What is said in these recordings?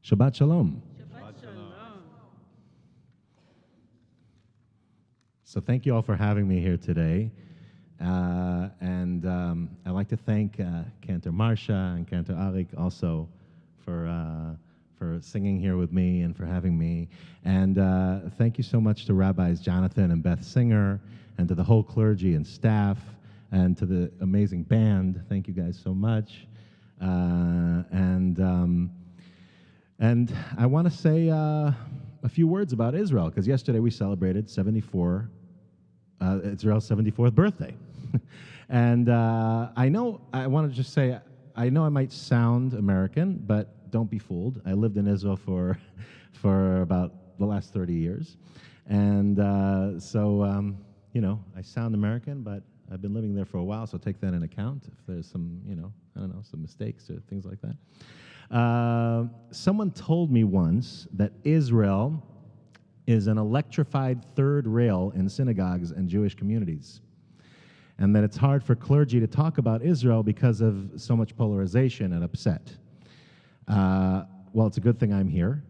Shabbat Shalom. Shabbat Shalom. So thank you all for having me here today. And I'd like to thank Cantor Marsha and Cantor Arik also for singing here with me and for having me. And thank you so much to Rabbis Jonathan and Beth Singer and to the whole clergy and staff and to the amazing band. Thank you guys so much. And I want to say a few words about Israel, because yesterday we celebrated Israel's 74th birthday. And I want to just say, I know I might sound American, but don't be fooled. I lived in Israel for about the last 30 years. And so, I sound American, but I've been living there for a while, so take that into account if there's some, some mistakes or things like that. Someone told me once that Israel is an electrified third rail in synagogues and Jewish communities, and that it's hard for clergy to talk about Israel because of so much polarization and upset. Well, it's a good thing I'm here,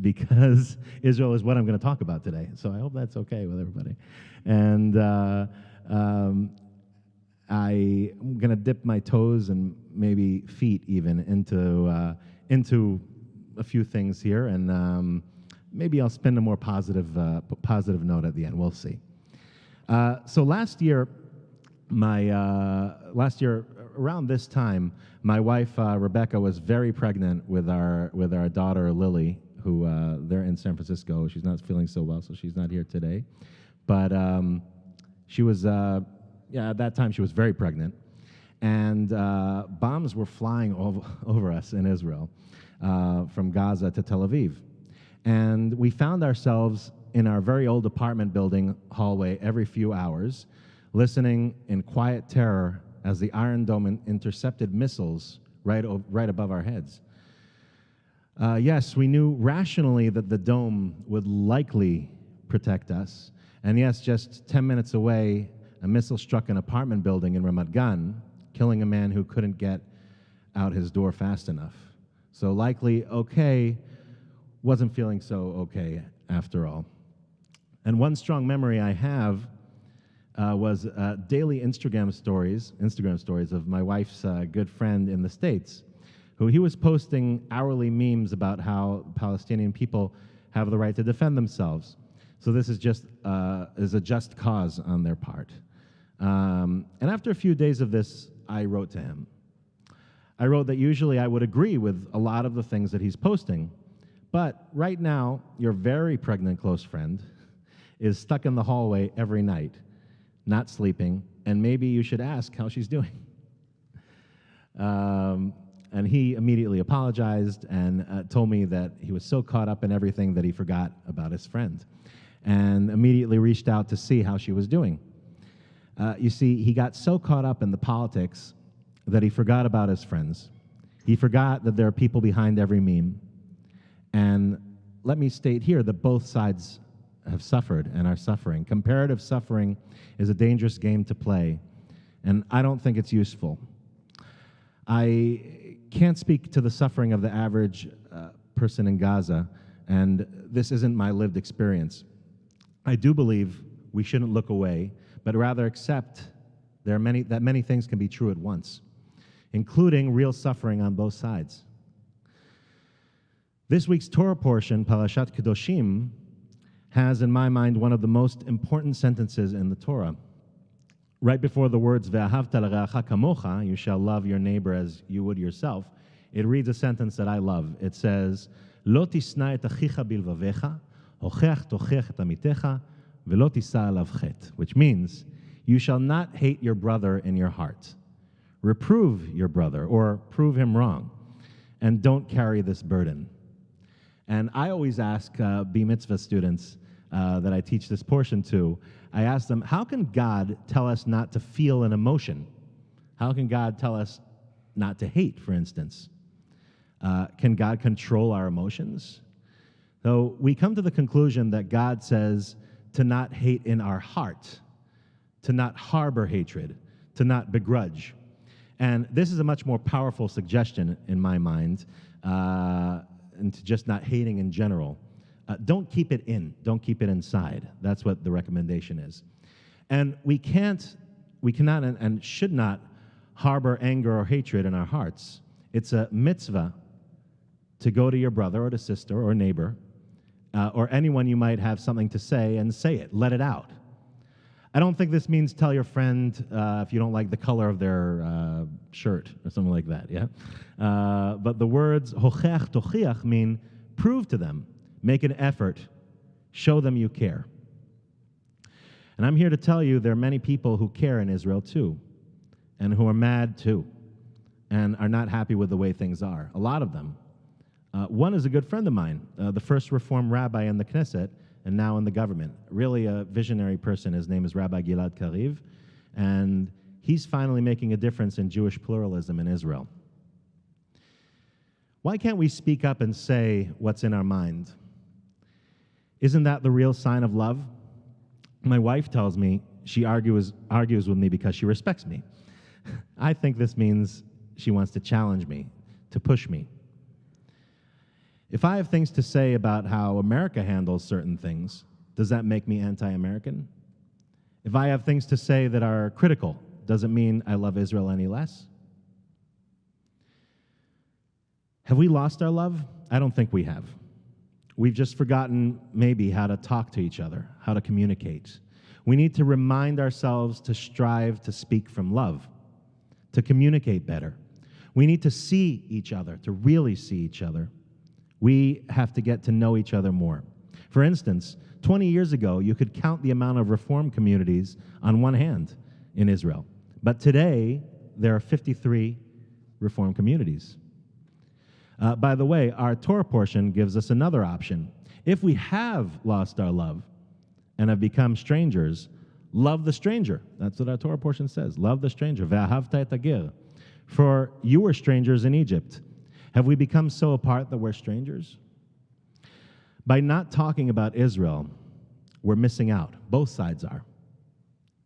because Israel is what I'm going to talk about today, so I hope that's okay with everybody. And I'm going to dip my toes and maybe feet even into a few things here, and maybe I'll spend a more positive note at the end. We'll see. So last year around this time, my wife Rebecca was very pregnant with our daughter Lily, who they're in San Francisco. She's not feeling so well, so she's not here today. But she was at that time she was very pregnant, and bombs were flying over us in Israel from Gaza to Tel Aviv. And we found ourselves in our very old apartment building hallway every few hours, listening in quiet terror as the Iron Dome intercepted missiles right above our heads. Yes, we knew rationally that the dome would likely protect us. And yes, just 10 minutes away, a missile struck an apartment building in Ramat Gan, killing a man who couldn't get out his door fast enough. So likely okay, wasn't feeling so okay after all. And one strong memory I have was daily Instagram stories of my wife's good friend in the States, who he was posting hourly memes about how Palestinian people have the right to defend themselves. So this is just is a just cause on their part. And after a few days of this, I wrote to him. I wrote that usually I would agree with a lot of the things that he's posting, but right now, your very pregnant close friend is stuck in the hallway every night, not sleeping, and maybe you should ask how she's doing. And he immediately apologized and told me that he was so caught up in everything that he forgot about his friend, and immediately reached out to see how she was doing. You see, he got so caught up in the politics that he forgot about his friends. He forgot that there are people behind every meme. And let me state here that both sides have suffered and are suffering. Comparative suffering is a dangerous game to play, and I don't think it's useful. I can't speak to the suffering of the average person in Gaza, and this isn't my lived experience. I do believe we shouldn't look away, but rather accept that many things can be true at once, including real suffering on both sides. This week's Torah portion, Parashat Kedoshim, has in my mind one of the most important sentences in the Torah. Right before the words "Ve'ahavta l'reacha kamocha," you shall love your neighbor as you would yourself, it reads a sentence that I love. It says, "Lo tisna et achicha bilvavecha, hocheach tochech et amitecha, ve'lo tisa alav chet," which means, you shall not hate your brother in your heart. Reprove your brother, or prove him wrong, and don't carry this burden. And I always ask B Mitzvah students that I teach this portion to, I ask them, how can God tell us not to feel an emotion? How can God tell us not to hate, for instance? Can God control our emotions? So we come to the conclusion that God says to not hate in our heart, to not harbor hatred, to not begrudge. And this is a much more powerful suggestion in my mind. into just not hating in general. Don't keep it in. Don't keep it inside. That's what the recommendation is. And we cannot and should not harbor anger or hatred in our hearts. It's a mitzvah to go to your brother or to sister or neighbor or anyone you might have something to say and say it. Let it out. I don't think this means tell your friend if you don't like the color of their shirt or something like that, yeah? But the words hocheach tochiach mean prove to them, make an effort, show them you care. And I'm here to tell you there are many people who care in Israel too, and who are mad too, and are not happy with the way things are. A lot of them. One is a good friend of mine, the first Reform rabbi in the Knesset, and now in the government. Really a visionary person. His name is Rabbi Gilad Kariv, and he's finally making a difference in Jewish pluralism in Israel. Why can't we speak up and say what's in our mind? Isn't that the real sign of love? My wife tells me she argues with me because she respects me. I think this means she wants to challenge me, to push me. If I have things to say about how America handles certain things, does that make me anti-American? If I have things to say that are critical, does it mean I love Israel any less? Have we lost our love? I don't think we have. We've just forgotten maybe how to talk to each other, how to communicate. We need to remind ourselves to strive to speak from love, to communicate better. We need to see each other, to really see each other. We have to get to know each other more. For instance, 20 years ago, you could count the amount of Reform communities on one hand in Israel. But today, there are 53 Reform communities. By the way, our Torah portion gives us another option. If we have lost our love and have become strangers, love the stranger. That's what our Torah portion says. Love the stranger. Ve'ahavta et hagir. For you were strangers in Egypt. Have we become so apart that we're strangers? By not talking about Israel, we're missing out. Both sides are.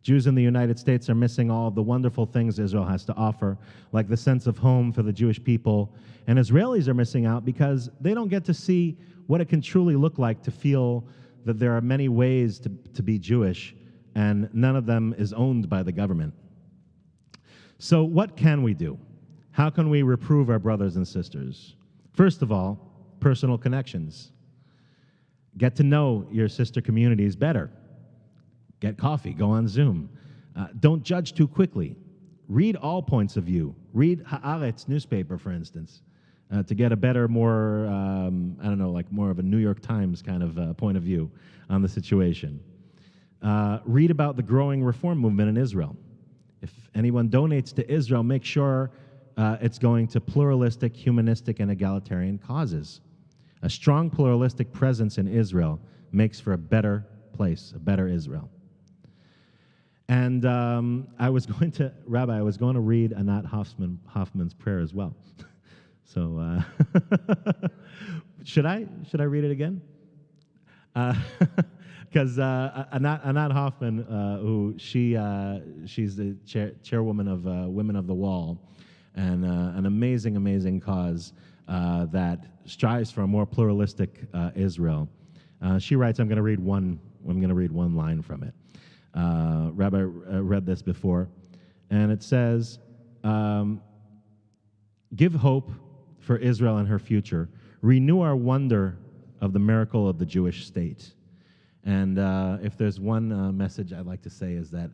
Jews in the United States are missing all of the wonderful things Israel has to offer, like the sense of home for the Jewish people. And Israelis are missing out because they don't get to see what it can truly look like to feel that there are many ways to be Jewish, and none of them is owned by the government. So what can we do? How can we reprove our brothers and sisters? First of all, personal connections. Get to know your sister communities better. Get coffee, go on Zoom. Don't judge too quickly. Read all points of view. Read Haaretz newspaper, for instance, to get a better, more, more of a New York Times kind of point of view on the situation. Read about the growing reform movement in Israel. If anyone donates to Israel, make sure it's going to pluralistic, humanistic, and egalitarian causes. A strong pluralistic presence in Israel makes for a better place, a better Israel. And I was going to read Anat Hoffman's prayer as well. So should I read it again? Because Anat Hoffman, who she's the chairwoman of Women of the Wall, and an amazing cause that strives for a more pluralistic Israel. She writes, I'm going to read one line from it. Rabbi read this before, and it says, give hope for Israel and her future. Renew our wonder of the miracle of the Jewish state. And if there's one message I'd like to say is that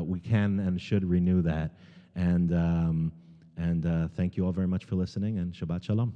we can and should renew that. And thank you all very much for listening, and Shabbat Shalom.